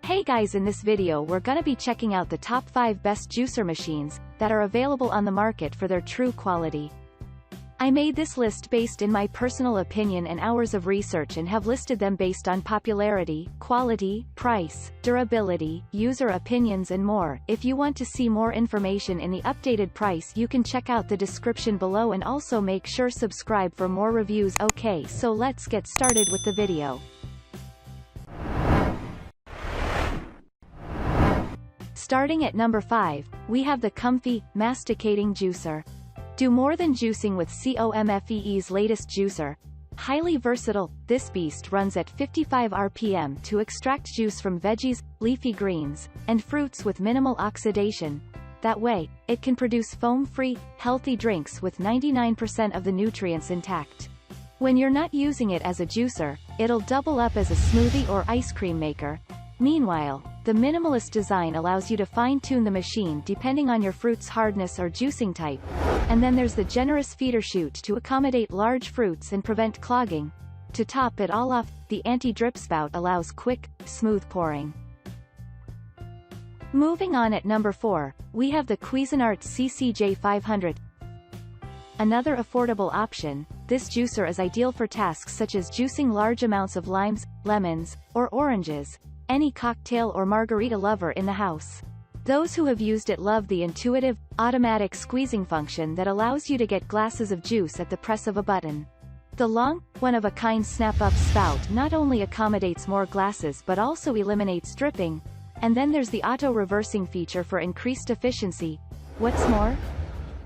Hey guys, in this video we're gonna be checking out the top 5 best juicer machines that are available on the market for their true quality. I made this list based in my personal opinion and hours of research and have listed them based on popularity, quality, price, durability, user opinions and more. If you want to see more information in the updated price, you can check out the description below and also make sure subscribe for more reviews. Okay, so let's get started with the video. Starting at number 5, we have the COMFEE Masticating Juicer. Do more than juicing with COMFEE's latest juicer. Highly versatile, this beast runs at 55 RPM to extract juice from veggies, leafy greens, and fruits with minimal oxidation. That way, it can produce foam-free, healthy drinks with 99% of the nutrients intact. When you're not using it as a juicer, it'll double up as a smoothie or ice cream maker. Meanwhile, the minimalist design allows you to fine-tune the machine depending on your fruit's hardness or juicing type. And then there's the generous feeder chute to accommodate large fruits and prevent clogging. To top it all off, the anti-drip spout allows quick, smooth pouring. Moving on at number 4, we have the Cuisinart CCJ500. Another affordable option, this juicer is ideal for tasks such as juicing large amounts of limes, lemons, or oranges. Any cocktail or margarita lover in the house. Those who have used it love the intuitive, automatic squeezing function that allows you to get glasses of juice at the press of a button. The long, one-of-a-kind snap-up spout not only accommodates more glasses but also eliminates dripping. And then there's the auto-reversing feature for increased efficiency. What's more?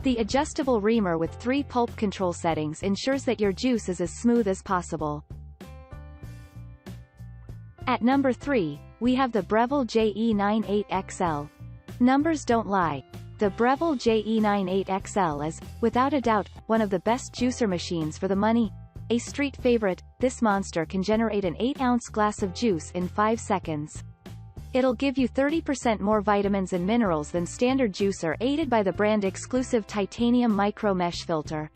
The adjustable reamer with 3 pulp control settings ensures that your juice is as smooth as possible. At number 3, we have the Breville JE98XL. Numbers don't lie. The Breville JE98XL is, without a doubt, one of the best juicer machines for the money. A street favorite, this monster can generate an 8-ounce glass of juice in 5 seconds. It'll give you 30% more vitamins and minerals than standard juicer, aided by the brand-exclusive titanium micro mesh filter.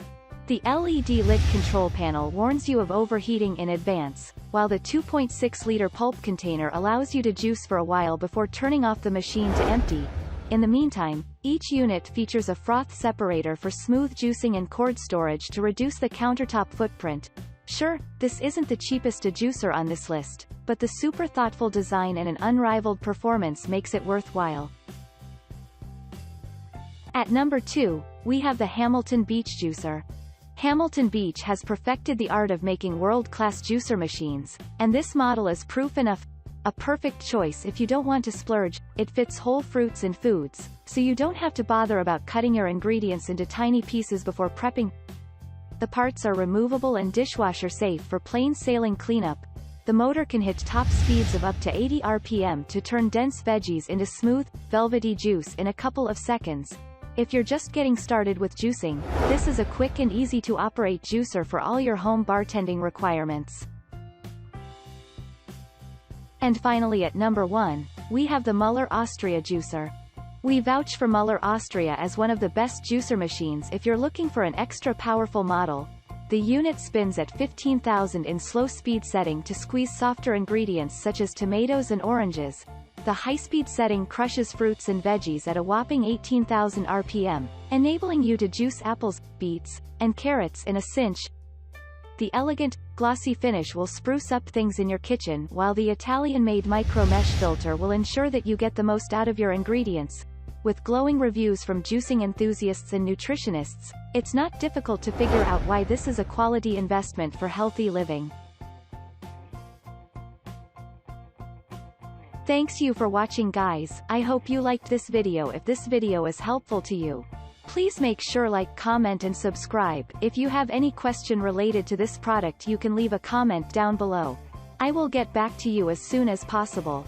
The LED lit control panel warns you of overheating in advance, while the 2.6-liter pulp container allows you to juice for a while before turning off the machine to empty. In the meantime, each unit features a froth separator for smooth juicing and cord storage to reduce the countertop footprint. Sure, this isn't the cheapest juicer on this list, but the super thoughtful design and an unrivaled performance makes it worthwhile. At number 2, we have the Hamilton Beach Juicer. Hamilton Beach has perfected the art of making world-class juicer machines, and this model is proof enough. A perfect choice if you don't want to splurge. It fits whole fruits and foods, so you don't have to bother about cutting your ingredients into tiny pieces before prepping. The parts are removable and dishwasher safe for plain sailing cleanup. The motor can hit top speeds of up to 80 RPM to turn dense veggies into smooth, velvety juice in a couple of seconds. If you're just getting started with juicing, this is a quick and easy to operate juicer for all your home bartending requirements. And finally at number 1, we have the Muller Austria juicer. We vouch for Muller Austria as one of the best juicer machines if you're looking for an extra powerful model. The unit spins at 15,000 in slow speed setting to squeeze softer ingredients such as tomatoes and oranges. The high-speed setting crushes fruits and veggies at a whopping 18,000 RPM, enabling you to juice apples, beets, and carrots in a cinch. The elegant, glossy finish will spruce up things in your kitchen, while the Italian-made micro mesh filter will ensure that you get the most out of your ingredients. With glowing reviews from juicing enthusiasts and nutritionists, it's not difficult to figure out why this is a quality investment for healthy living. Thanks you for watching guys. I hope you liked this video. If this video is helpful to you, please make sure like, comment and subscribe. If you have any question related to this product you can leave a comment down below. I will get back to you as soon as possible.